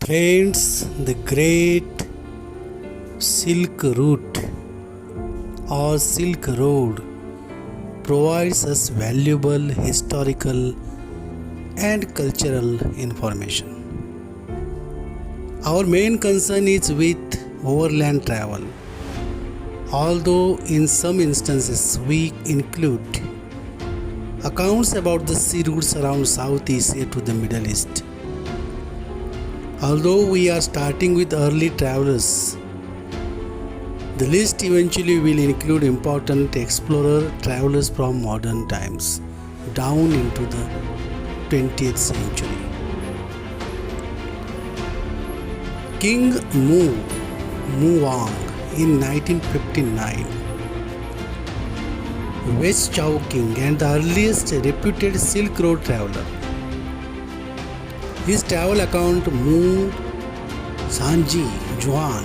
Friends, the Great Silk Route or Silk Road provides us valuable historical and cultural information. Our main concern is with overland travel, although in some instances we include accounts about the sea routes around South Asia to the Middle East. Although we are starting with early travelers, the list eventually will include important explorer travelers from modern times down into the 20th century. King Muwang in 1959, West Chow King and the earliest reputed Silk Road traveler. His travel account Mu Sanji Juan,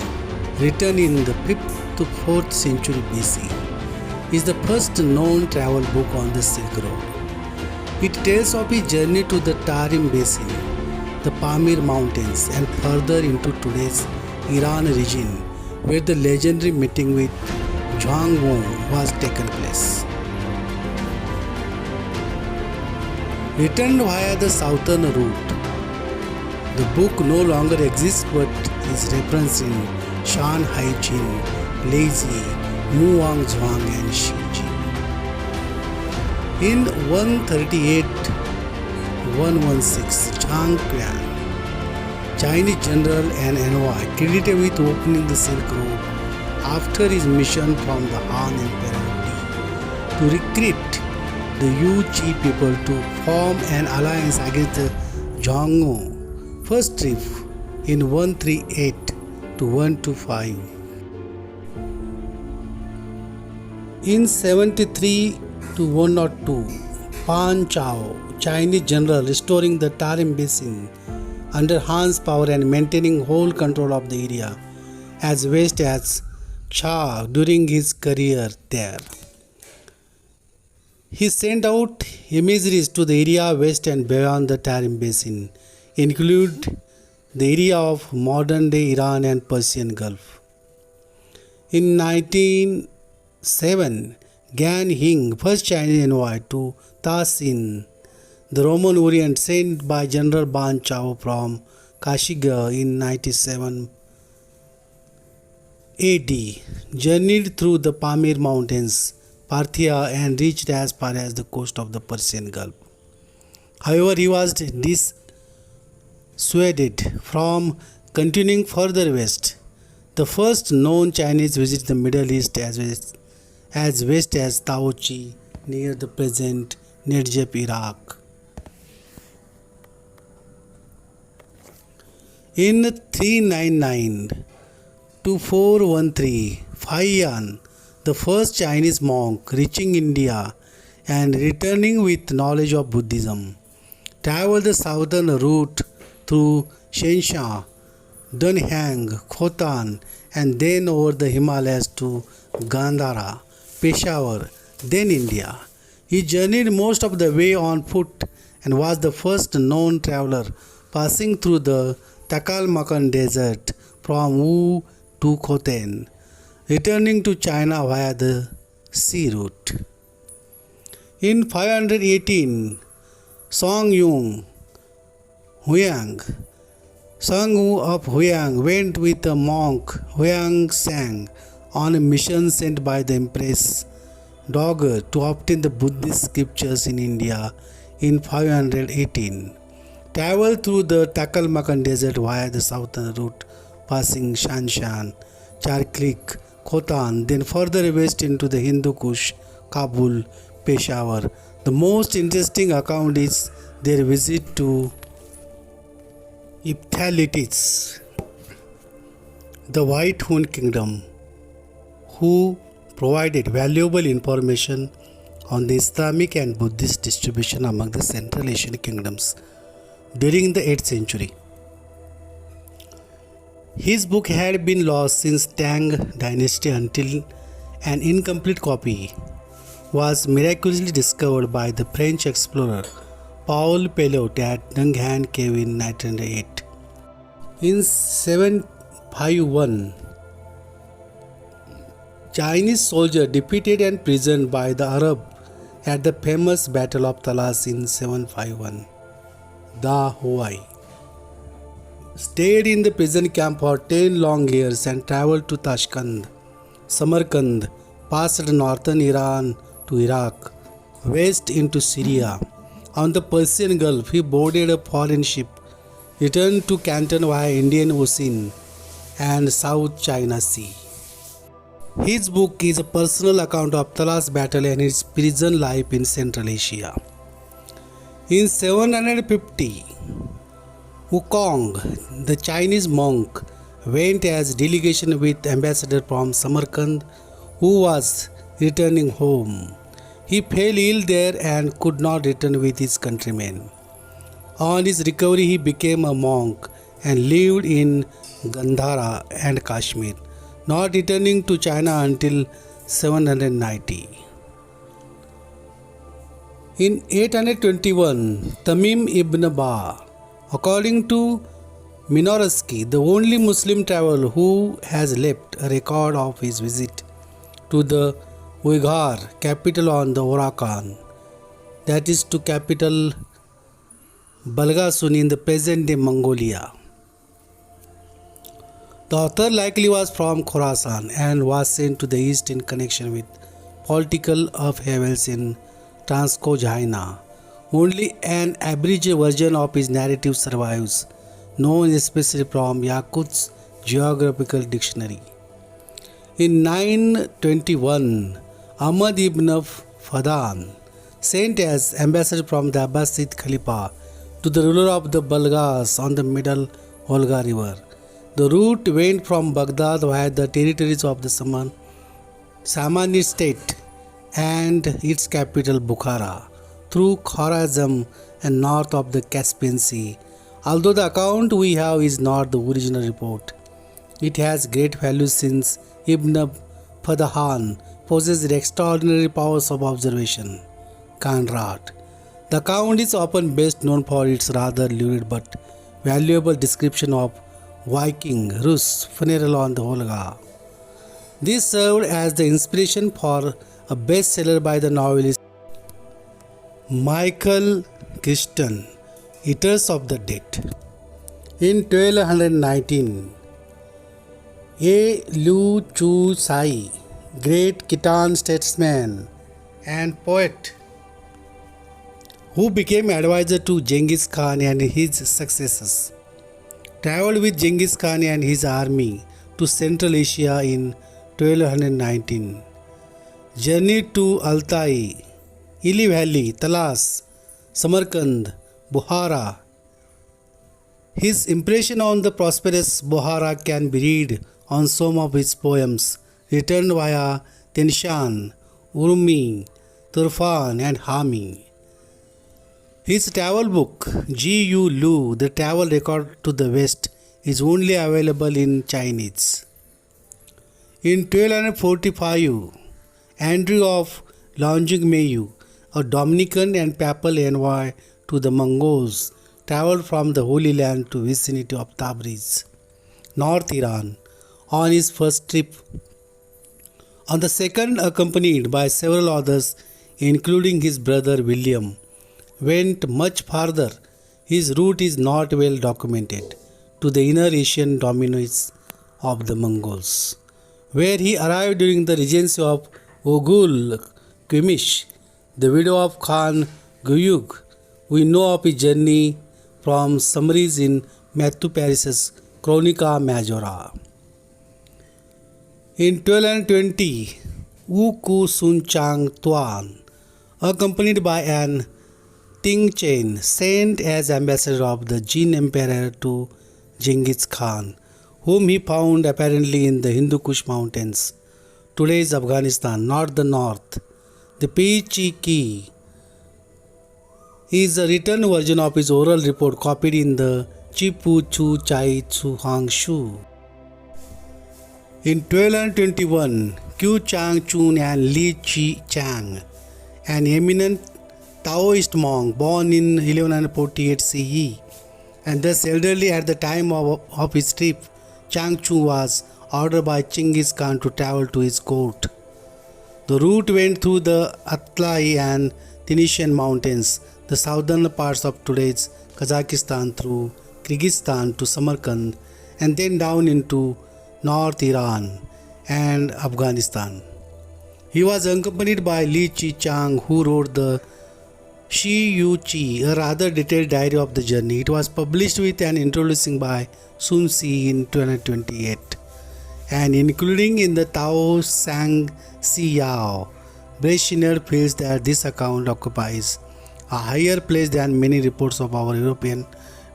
written in the 5th to 4th century BC, is the first known travel book on the Silk Road. It tells of his journey to the Tarim Basin, the Pamir Mountains, and further into today's Iran region, where the legendary meeting with Zhuang Wu was taken place. Written via the southern route, the book no longer exists but is referenced in Shan Hai Jin, Lazy, Muwang Zhuang and Shiji. In 138-116, Zhang Qian, Chinese general and envoy, credited with opening the Silk Road after his mission from the Han Emperor to recruit the Yuezhi people to form an alliance against the Zhongnu first trip in 138 to 125. In 73 to 102, Pan Chao, Chinese general, restoring the Tarim Basin under Han's power and maintaining whole control of the area as west as Cha during his career there. He sent out emissaries to the area west and beyond the Tarim Basin, include the area of modern-day Iran and Persian Gulf. In 1907, Gan Hing, first Chinese envoy to Ta-Sin, the Roman Orient, sent by General Ban Chao from Kashgar in 97 AD, journeyed through the Pamir Mountains, Parthia, and reached as far as the coast of the Persian Gulf. However, he was dissuaded from continuing further west. The first known Chinese visit the Middle East as west as Taochi near the present Najaf, Iraq. In 399 to 413, Faiyan, the first Chinese monk reaching India and returning with knowledge of Buddhism, traveled the southern route through Shensha, Dunhuang, Khotan, and then over the Himalayas to Gandhara, Peshawar, then India. He journeyed most of the way on foot and was the first known traveler passing through the Taklamakan Desert from Wu to Khotan, returning to China via the sea route. In 518, Song Huang of Huyang went with the monk Huang Sang on a mission sent by the Empress Dowager to obtain the Buddhist scriptures in India in 518. Traveled through the Taklamakan Desert via the southern route, passing Shanshan, Charklik, Khotan, then further west into the Hindu Kush, Kabul, Peshawar. The most interesting account is their visit to Iphtalites, the White Hun Kingdom, who provided valuable information on the Islamic and Buddhist distribution among the Central Asian kingdoms during the 8th century. His book had been lost since Tang dynasty until an incomplete copy was miraculously discovered by the French explorer Paul Pelot at Nang Han Cave in 1908. In 751, Chinese soldier defeated and imprisoned by the Arab at the famous Battle of Talas in 751. Da Huai stayed in the prison camp for 10 long years and traveled to Tashkent, Samarkand, past northern Iran to Iraq, west into Syria. On the Persian Gulf, he boarded a foreign ship, returned to Canton via Indian Ocean and South China Sea. His book is a personal account of Talas battle and his prison life in Central Asia. In 750, Wukong, the Chinese monk, went as delegation with ambassador from Samarkand who was returning home. He fell ill there and could not return with his countrymen. On his recovery, he became a monk and lived in Gandhara and Kashmir, not returning to China until 790. In 821, Tamim ibn Ba, according to Minorsky, the only Muslim traveler who has left a record of his visit to the Uyghur capital on the Orakan, that is to capital Balgasun in the present-day Mongolia. The author likely was from Khorasan and was sent to the east in connection with political upheavals in Transcaucasia. Only an abridged version of his narrative survives, known especially from Yakut's Geographical Dictionary. In 921, Ahmad ibn Fadan, sent as ambassador from the Abbasid Khalifa to the ruler of the Balghas on the middle Volga river. The route went from Baghdad via the territories of the Samanid state and its capital Bukhara, through Khorazm and north of the Caspian Sea. Although the account we have is not the original report, it has great value since Ibn Fadahan possessed extraordinary powers of observation. Conrad. The account is often best known for its rather lurid but valuable description of Viking Rus' funeral on the Volga. This served as the inspiration for a bestseller by the novelist Michael Crichton, Eaters of the Dead. In 1219, A. Liu Chu Sai, great Khitan statesman and poet, who became advisor to Genghis Khan and his successors, traveled with Genghis Khan and his army to Central Asia in 1219. Journeyed to Altai, Ili Valley, Talas, Samarkand, Bukhara. His impression on the prosperous Bukhara can be read on some of his poems written via Tinshan, Urumi, Turfan and Hami. His travel book, G.U. Lu, The Travel Record to the West, is only available in Chinese. In 1245, Andrew of Longjumeau, a Dominican and papal envoy to the Mongols, traveled from the Holy Land to vicinity of Tabriz, North Iran, on his first trip. On the second, accompanied by several others, including his brother William, went much farther. His route is not well documented, to the inner Asian dominance of the Mongols, where he arrived during the regency of Ogul Qamish, the widow of Khan Guyuk. We know of his journey from summaries in Matthew Paris's Chronica Majora. In 1220, Wu Ku Sun Chang Tuan, accompanied by an Ting Chen, sent as ambassador of the Jin Emperor to Genghis Khan, whom he found apparently in the Hindu Kush mountains, today's Afghanistan, not the north. The Pichiki is a written version of his oral report copied in the Chipu Chu Chai Chu Hang Shu. In 1221, Qiu Chang Chun and Li Chi Chang, an eminent Taoist monk born in 1148 CE and thus elderly at the time of his trip, Changchu was ordered by Chinggis Khan to travel to his court. The route went through the Altai and Tunisian mountains, the southern parts of today's Kazakhstan through Kyrgyzstan to Samarkand, and then down into North Iran and Afghanistan. He was accompanied by Li Chichang, who wrote the Shi Yu Chi, a rather detailed diary of the journey. It was published with an introducing by Sun Si in 2028 and including in the Tao Sang Si Yao. Breschiner feels that this account occupies a higher place than many reports of our European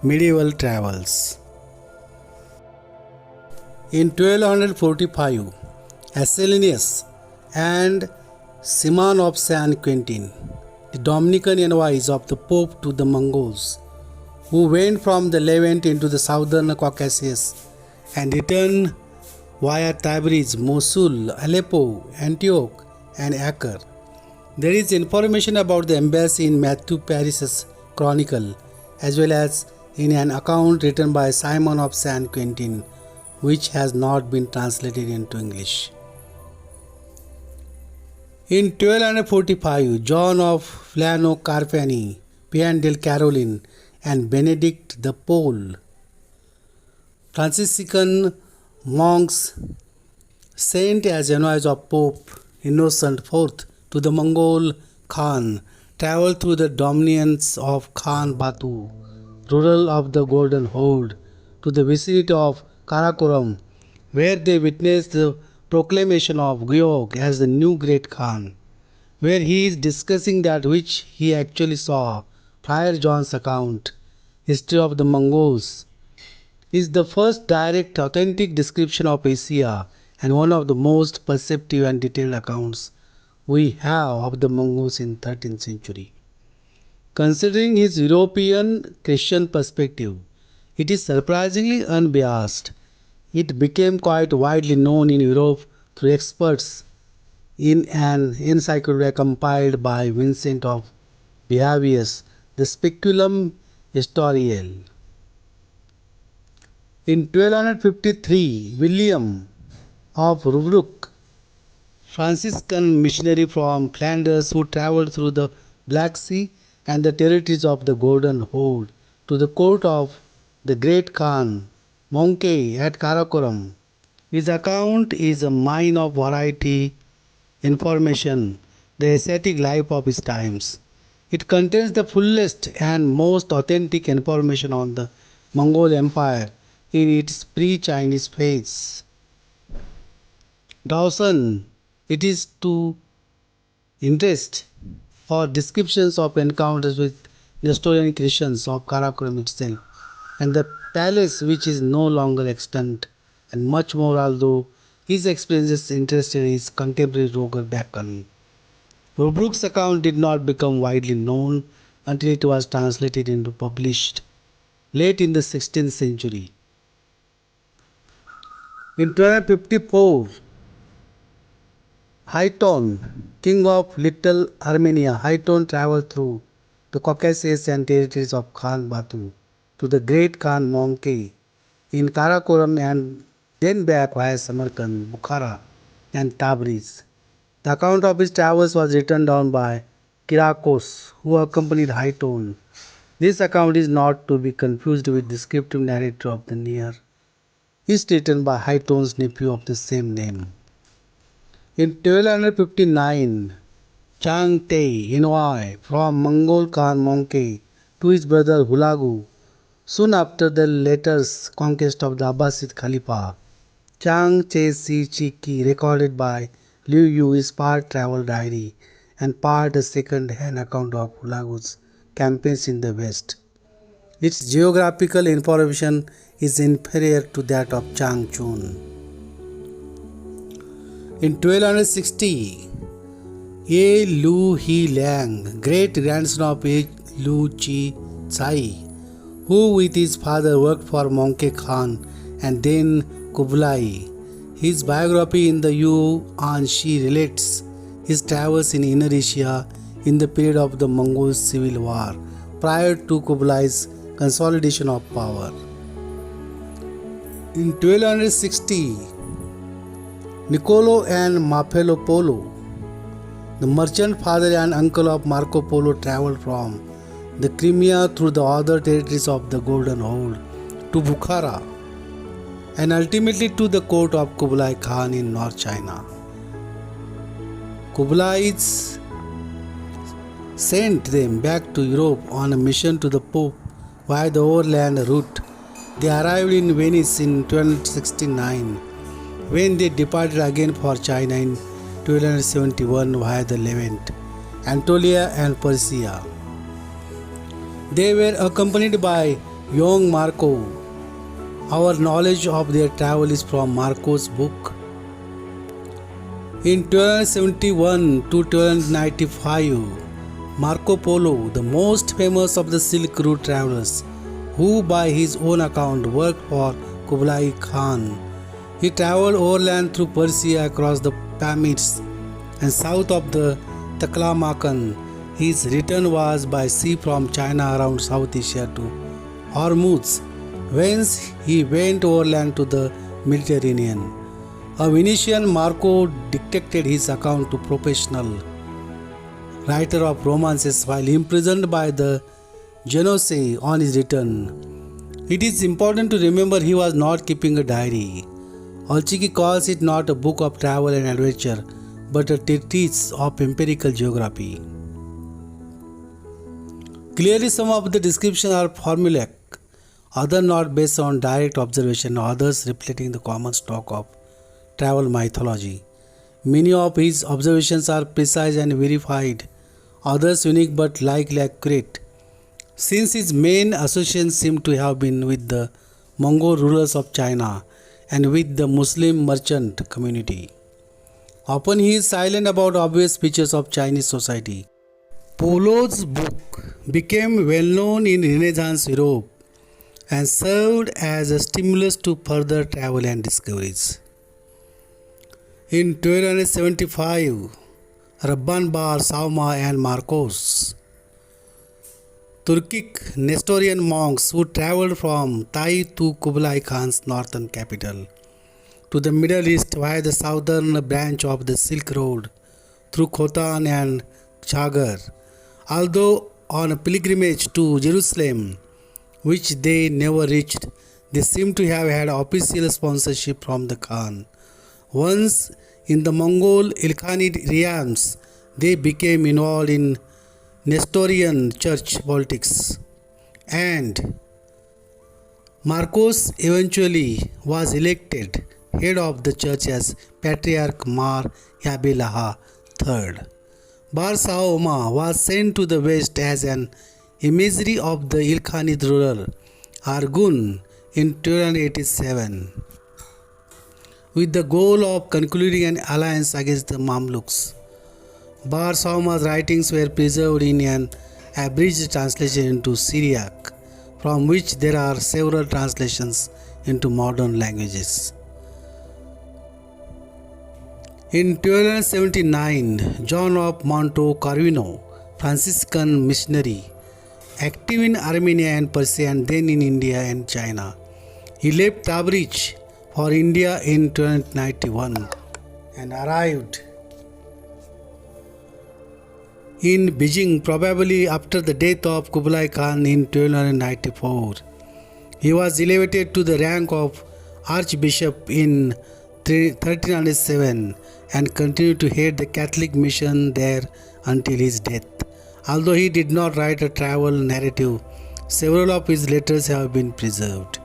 medieval travels. In 1245, Ascellus and Simon of Saint Quentin, the Dominican envoys of the Pope to the Mongols, who went from the Levant into the southern Caucasus and returned via Tabriz, Mosul, Aleppo, Antioch, and Acre. There is information about the embassy in Matthew Paris's Chronicle, as well as in an account written by Simon of Saint Quentin, which has not been translated into English. In 1245, John of Flano Carpani, Pian del Caroline, and Benedict the Pole, Franciscan monks sent as envoys of Pope Innocent IV to the Mongol Khan, traveled through the dominions of Khan Batu, ruler of the Golden Horde, to the vicinity of Karakoram, where they witnessed the proclamation of Guyog as the new great Khan, where he is discussing that which he actually saw. Friar John's account, History of the Mongols, is the first direct authentic description of Asia and one of the most perceptive and detailed accounts we have of the Mongols in 13th century. Considering his European Christian perspective, it is surprisingly unbiased. It became quite widely known in Europe through experts in an encyclopedia compiled by Vincent of Behavius, the Speculum Historiale. In 1253, William of Rubruck, Franciscan missionary from Flanders who traveled through the Black Sea and the territories of the Golden Horde to the court of the great Khan, Monkey at Karakoram. His account is a mine of variety information, the ascetic life of his times. It contains the fullest and most authentic information on the Mongol Empire in its pre-Chinese phase. Dawson, it is to interest for descriptions of encounters with Nestorian Christians of Karakoram itself, and the palace which is no longer extant, and much more, although his experiences interested his contemporary Roger Bacon. Rubruck's account did not become widely known until it was translated into published late in the 16th century. In 1254, Highton, king of Little Armenia, Highton traveled through the Caucasus and territories of Khan Batu to the great Khan Monkey in Karakoram and then back via Samarkand, Bukhara, and Tabriz. The account of his travels was written down by Kyriakos, who accompanied Highton. This account is not to be confused with the descriptive narrative of the Near East written by Highton's nephew of the same name. In 1259, Chang Tei envoy from Mongol Khan Monkey to his brother Hulagu, soon after the latter's conquest of the Abbasid Khalifa. Chang Che Si Chiki, recorded by Liu Yu, is part travel diary and part a second-hand account of Hulagu's campaigns in the West. Its geographical information is inferior to that of Chang Chun. In 1260, Ye Lu He Liang, great grandson of Ye Lu Chi Tsai, who with his father worked for Monkey Khan and then Kublai. His biography in the Yuan Shi relates his travels in Inner Asia in the period of the Mongol Civil War prior to Kublai's consolidation of power. In 1260, Niccolo and Maffeo Polo, the merchant father and uncle of Marco Polo, traveled from the Crimea through the other territories of the Golden Horde to Bukhara and ultimately to the court of Kublai Khan in North China. Kublai sent them back to Europe on a mission to the Pope via the overland route. They arrived in Venice in 1269, when they departed again for China in 1271 via the Levant, Anatolia and Persia. They were accompanied by young Marco. Our knowledge of their travel is from Marco's book. In 1271 to 1295, Marco Polo, the most famous of the Silk Route travelers, who by his own account worked for Kublai Khan, he traveled overland through Persia across the Pamirs and south of the Taklamakan. His return was by sea from China around South Asia to Hormuz, whence he went overland to the Mediterranean. A Venetian, Marco dictated his account to professional writer of romances while imprisoned by the Genoese on his return. It is important to remember he was not keeping a diary. Olchiki calls it not a book of travel and adventure, but a treatise of empirical geography. Clearly, some of the descriptions are formulaic, others not based on direct observation, others reflecting the common stock of travel mythology. Many of his observations are precise and verified, others unique but likely accurate, since his main associations seem to have been with the Mongol rulers of China and with the Muslim merchant community. Often he is silent about obvious features of Chinese society. Polo's book became well known in Renaissance Europe and served as a stimulus to further travel and discoveries. In 1275, Rabban Bar Sauma and Marcos, Turkic Nestorian monks who traveled from Tai to Kublai Khan's northern capital, to the Middle East via the southern branch of the Silk Road through Khotan and Chhagar. Although on a pilgrimage to Jerusalem, which they never reached, they seem to have had official sponsorship from the Khan. Once in the Mongol Ilkhanid realms, they became involved in Nestorian church politics, and Marcos eventually was elected head of the church as Patriarch Mar Yabilaha III. Bar Sauma was sent to the west as an emissary of the Ilkhanid ruler Argun in 1287, with the goal of concluding an alliance against the Mamluks. Bar Sauma's writings were preserved in an abridged translation into Syriac, from which there are several translations into modern languages. In 1279, John of Monte Carvino, Franciscan missionary, active in Armenia and Persia and then in India and China, he left Tabriz for India in 1291 and arrived in Beijing probably after the death of Kublai Khan in 1294. He was elevated to the rank of Archbishop in 1307 and continued to head the Catholic mission there until his death. Although he did not write a travel narrative, several of his letters have been preserved.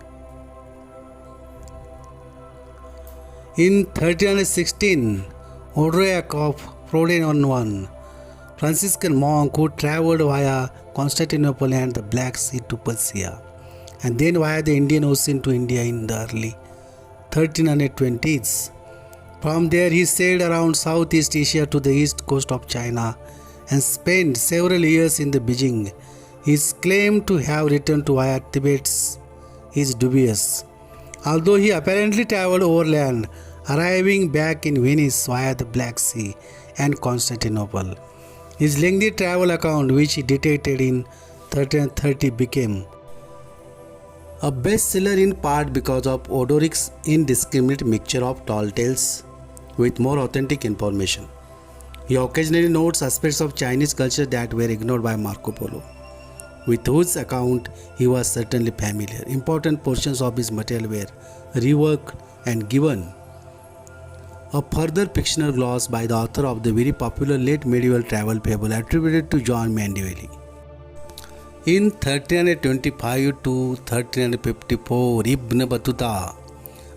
In 1316, Odoriak of Frodenon, Franciscan monk who traveled via Constantinople and the Black Sea to Persia, and then via the Indian Ocean to India in the early 1320s. From there he sailed around Southeast Asia to the east coast of China and spent several years in the Beijing. His claim to have returned to via Tibet is dubious, although he apparently traveled overland, arriving back in Venice via the Black Sea and Constantinople. His lengthy travel account, which he dictated in 1330, became A bestseller in part because of Odoric's indiscriminate mixture of tall tales with more authentic information. He occasionally notes aspects of Chinese culture that were ignored by Marco Polo, with whose account he was certainly familiar. Important portions of his material were reworked and given a further fictional gloss by the author of the very popular late medieval travel fable attributed to John Mandeville. In 1325 to 1354, Ibn Battuta,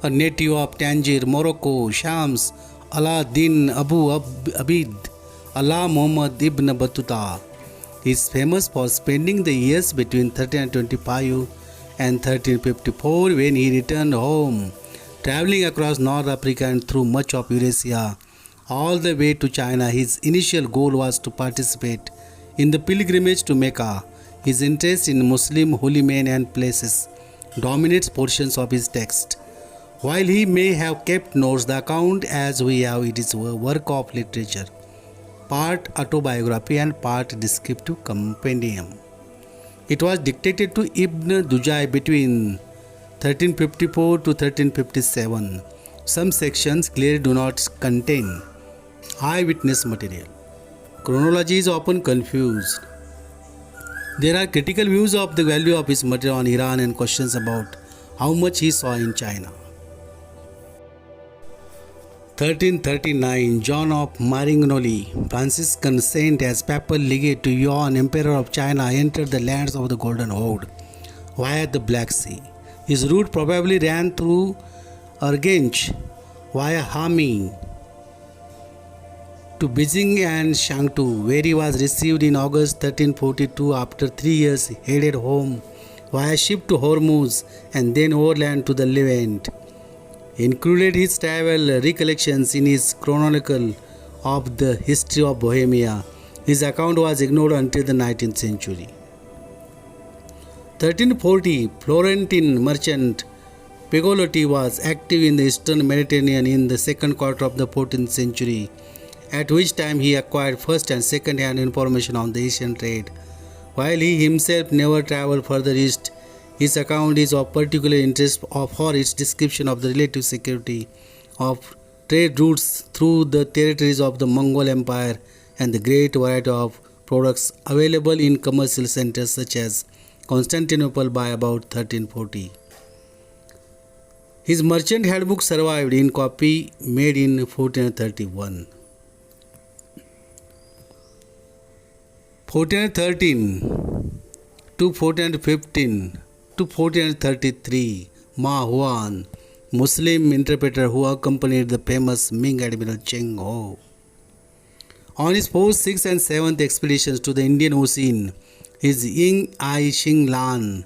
a native of Tangier, Morocco, Shams Ala-Din Abu Abid Allah Muhammad Ibn Battuta, is famous for spending the years between 1325 and 1354 when he returned home, traveling across North Africa and through much of Eurasia, all the way to China. His initial goal was to participate in the pilgrimage to Mecca. His interest in Muslim holy men and places dominates portions of his text. While he may have kept notes, the account as we have it is a work of literature, part autobiography and part descriptive compendium. It was dictated to Ibn Dujay between 1354 to 1357. Some sections clearly do not contain eyewitness material. Chronology is often confused. There are critical views of the value of his material on Iran and questions about how much he saw in China. 1339, John of Marignoli, Franciscan saint as papal legate to Yuan, Emperor of China, entered the lands of the Golden Horde via the Black Sea. His route probably ran through Urgench via Hami to Beijing and Shangtu, where he was received in August 1342. After 3 years, he headed home via ship to Hormuz and then overland to the Levant. He included his travel recollections in his Chronicle of the History of Bohemia. His account was ignored until the 19th century. 1340, Florentine merchant Pigolotti was active in the eastern Mediterranean in the second quarter of the 14th century, at which time he acquired first and second hand information on the Asian trade. While he himself never traveled further east, his account is of particular interest for its description of the relative security of trade routes through the territories of the Mongol Empire and the great variety of products available in commercial centers such as Constantinople by about 1340. His merchant handbook survived in copy made in 1431. 1413 to 1415 to 1433, Ma Huan, Muslim interpreter who accompanied the famous Ming Admiral Cheng Ho on his 4th, 6th and 7th expeditions to the Indian Ocean. His Ying Ai Xing Lan,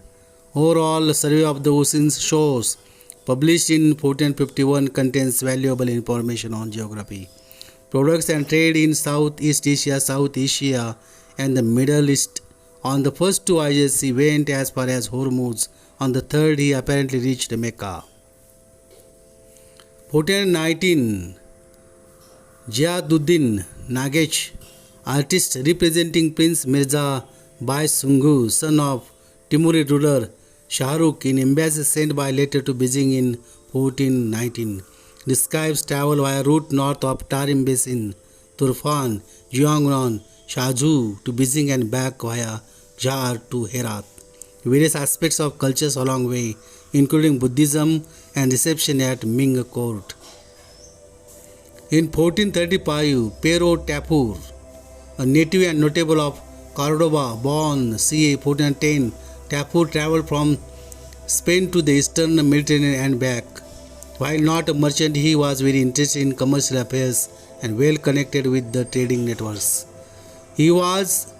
overall survey of the ocean's shores, published in 1451, contains valuable information on geography, products and trade in Southeast Asia, South Asia and the Middle East. On the first 2 voyages he went as far as Hormuz. On the third he apparently reached Mecca. 1419, Ziauddin Nagech, artist representing Prince Mirza Baisungu, son of Timurid ruler Shahrukh, in embassy sent by letter to Beijing in 1419, describes travel via route north of Tarim Basin, Turfan, Jiangnan, Shaju to Beijing and back via Jar to Herat. Various aspects of cultures along way, including Buddhism and reception at Ming court. In 1435, Pero Tapur, a native and notable of Cordoba, born ca. 1410, Tapur traveled from Spain to the eastern Mediterranean and back. While not a merchant, he was very interested in commercial affairs and well connected with the trading networks. He was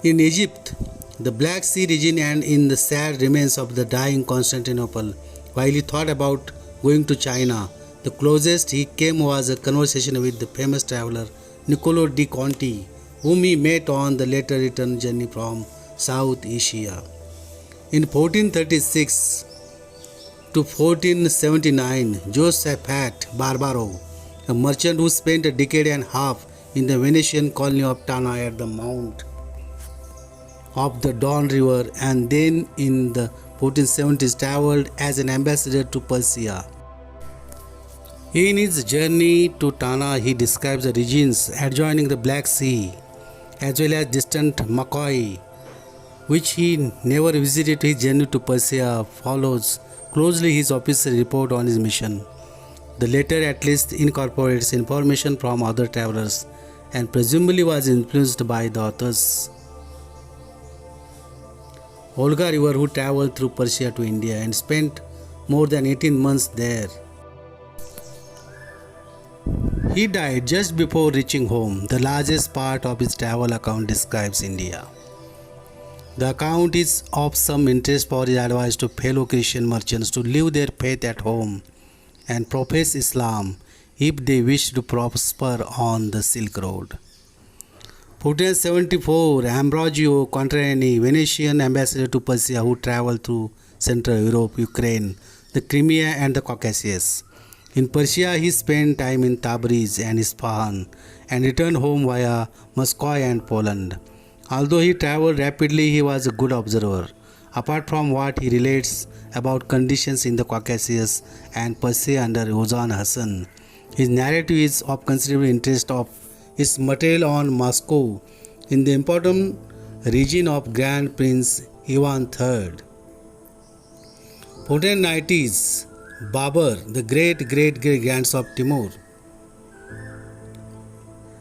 in Egypt, the Black Sea region and in the sad remains of the dying Constantinople. While he thought about going to China, the closest he came was a conversation with the famous traveler Niccolo di Conti, whom he met on the later return journey from South Asia. In 1436 to 1479, Josephat Barbaro, a merchant who spent a decade and a half in the Venetian colony of Tana at the mouth of the Don River and then in the 1470s, traveled as an ambassador to Persia. In his journey to Tana, he describes the regions adjoining the Black Sea as well as distant Makkah, which he never visited. His journey to Persia follows closely his official report on his mission. The latter at least incorporates information from other travelers and presumably was influenced by the authors Volga River, who traveled through Persia to India and spent more than 18 months there. He died just before reaching home. The largest part of his travel account describes India. The account is of some interest for his advice to fellow Christian merchants to leave their faith at home and profess Islam if they wish to prosper on the Silk Road. 1474, Ambrogio Contarini, Venetian ambassador to Persia who traveled through Central Europe, Ukraine, the Crimea and the Caucasus. In Persia, he spent time in Tabriz and Isfahan and returned home via Moscow and Poland. Although he traveled rapidly, he was a good observer. Apart from what he relates about conditions in the Caucasus and Persia under Ozan Hassan, his narrative is of considerable interest of its material on Moscow in the important region of Grand Prince Ivan III. 1490s, Babur, the great-great-great-grandson of Timur,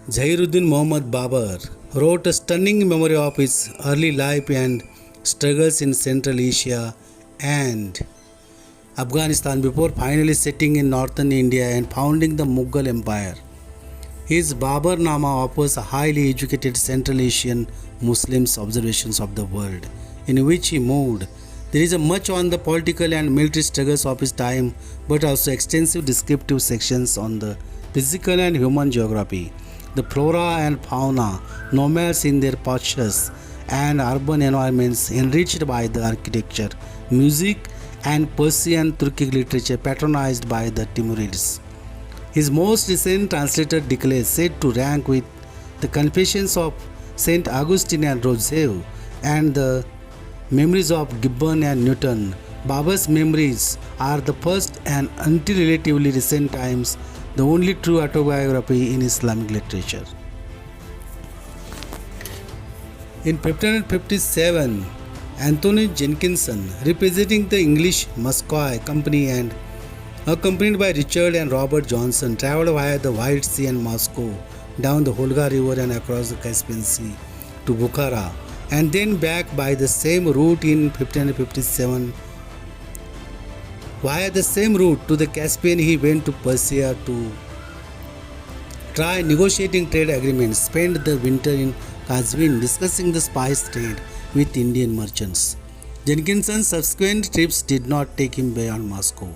Zahiruddin Muhammad Babur, wrote a stunning memory of his early life and struggles in Central Asia and Afghanistan before finally settling in northern India and founding the Mughal Empire. His Baburnama offers a highly educated Central Asian Muslims' observations of the world in which he moved. There is much on the political and military struggles of his time, but also extensive descriptive sections on the physical and human geography, the flora and fauna, nomads in their pastures, and urban environments enriched by the architecture, music, and Persian Turkic literature patronized by the Timurids. His most recent translated declares said to rank with the Confessions of Saint Augustine and Rousseau and the Memories of Gibbon and Newton. Babur's memories are the first and until relatively recent times the only true autobiography in Islamic literature. In 1557, Anthony Jenkinson, representing the English Muscovy Company and accompanied by Richard and Robert Johnson, travelled via the White Sea and Moscow, down the Volga River and across the Caspian Sea to Bukhara, and then back by the same route in 1557. Via the same route to the Caspian, he went to Persia to try negotiating trade agreements, spent the winter in Kazvin discussing the spice trade with Indian merchants. Jenkinson's subsequent trips did not take him beyond Moscow.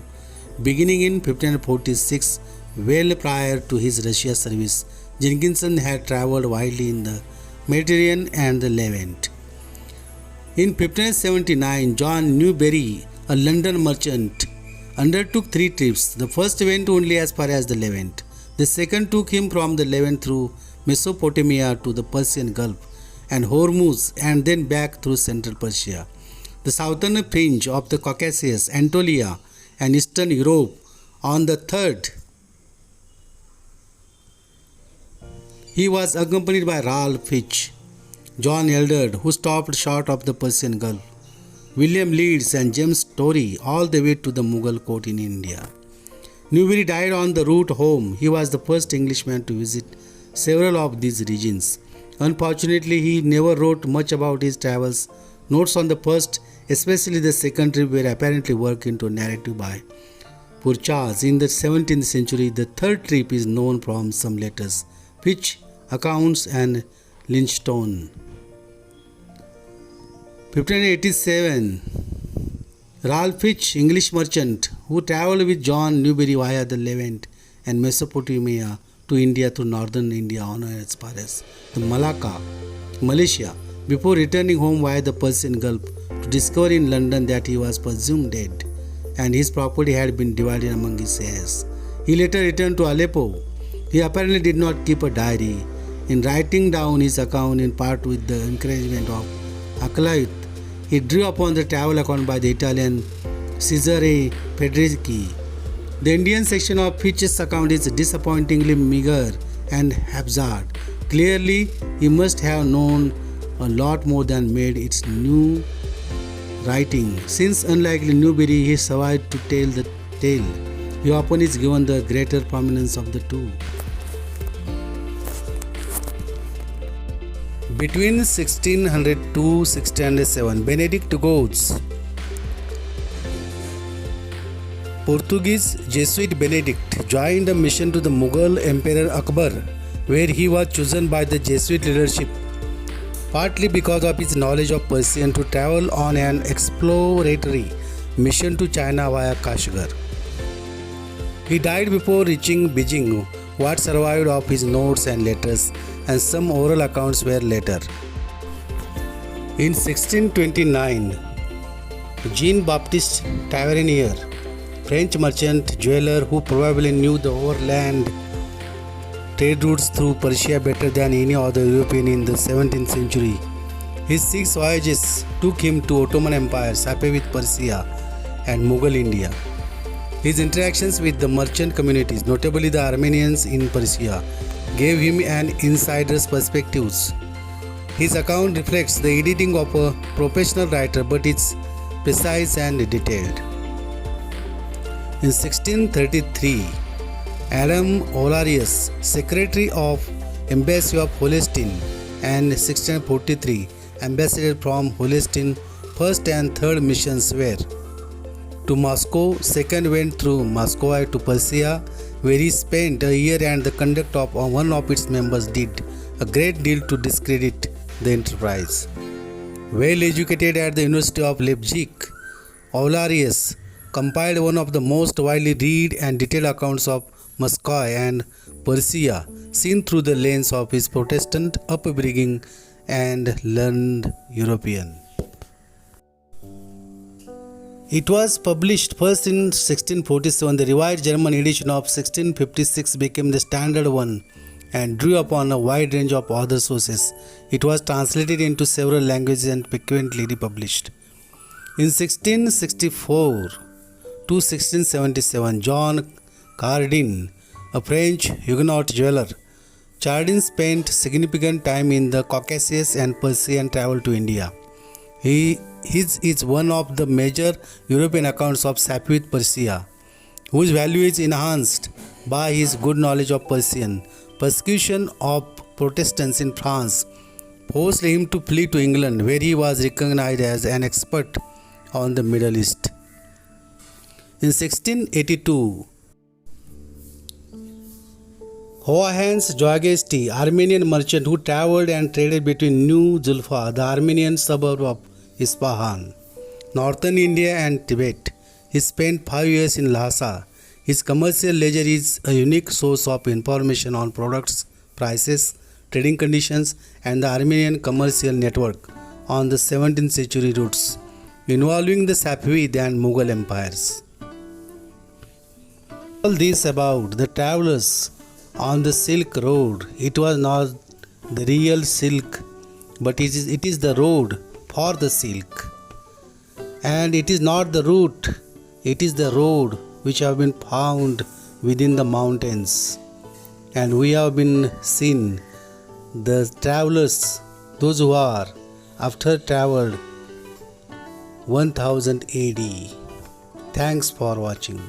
Beginning in 1546, well prior to his Russia service, Jenkinson had travelled widely in the Mediterranean and the Levant. In 1579, John Newbery, a London merchant, undertook 3 trips. The first went only as far as the Levant. The second took him from the Levant through Mesopotamia to the Persian Gulf and Hormuz and then back through central Persia, the southern fringe of the Caucasus, Anatolia and Eastern Europe. On the third, he was accompanied by Ralph Fitch, John Eldred, who stopped short of the Persian Gulf, William Leeds and James Torrey, all the way to the Mughal court in India. Newbery died on the route home. He was the first Englishman to visit several of these regions. Unfortunately, he never wrote much about his travels. Notes on the first, especially the second trip, were apparently worked into a narrative by Purchas in the 17th century. The third trip is known from some letters, Fitch accounts and Lynchstone. 1587, Ralph Fitch, English merchant, who travelled with John Newbery via the Levant and Mesopotamia to India through northern India on as far as the Malacca, Malaysia, before returning home via the Persian Gulf to discover in London that he was presumed dead and his property had been divided among his heirs. He later returned to Aleppo. He apparently did not keep a diary. In writing down his account in part with the encouragement of acolyte It drew upon the travel account by the Italian Cesare Federici. The Indian section of Fitch's account is disappointingly meager and haphazard. Clearly, he must have known a lot more than made its new writing. Since unlike Newbery, he survived to tell the tale. He often is given the greater prominence of the two. Between 1600 to 1607, Benedict Goes. Portuguese Jesuit Benedict joined a mission to the Mughal Emperor Akbar, where he was chosen by the Jesuit leadership, partly because of his knowledge of Persian, to travel on an exploratory mission to China via Kashgar. He died before reaching Beijing. What survived of his notes and letters and some oral accounts were later. In 1629, Jean-Baptiste Tavernier, French merchant jeweler who probably knew the overland trade routes through Persia better than any other European in the 17th century. His 6 voyages took him to Ottoman Empire, Safavid Persia and Mughal India. His interactions with the merchant communities, notably the Armenians in Persia, gave him an insider's perspective. His account reflects the editing of a professional writer, but it's precise and detailed. In 1633, Adam Olarius, Secretary of Embassy of Holstein, and 1643, Ambassador from Holstein, first and third missions were to Moscow. Second went through Moscow to Persia, where he spent a year, and the conduct of one of its members did a great deal to discredit the enterprise. Well educated at the University of Leipzig, Aularius compiled one of the most widely read and detailed accounts of Moscow and Persia, seen through the lens of his Protestant upbringing and learned European. It was published first in 1647. The revised German edition of 1656 became the standard one and drew upon a wide range of other sources. It was translated into several languages and frequently republished. In 1664 to 1677, John Chardin, a French Huguenot jeweler, Chardin spent significant time in the Caucasus and Persia and traveled to India. His is one of the major European accounts of Safavid Persia, whose value is enhanced by his good knowledge of Persian. Persecution of Protestants in France forced him to flee to England, where he was recognized as an expert on the Middle East. In 1682, Johannes Joagesti, Armenian merchant who traveled and traded between New Zulfa, the Armenian suburb of Isfahan, northern India and Tibet. He spent 5 years in Lhasa. His commercial ledger is a unique source of information on products, prices, trading conditions, and the Armenian commercial network on the 17th century routes involving the Safavid and Mughal empires. All this about the travelers on the Silk Road. It was not the real silk, but it is the road for the silk. And it is not the route, it is the road which have been found within the mountains. And we have been seen the travelers, those who are after traveled 1000 AD. Thanks for watching.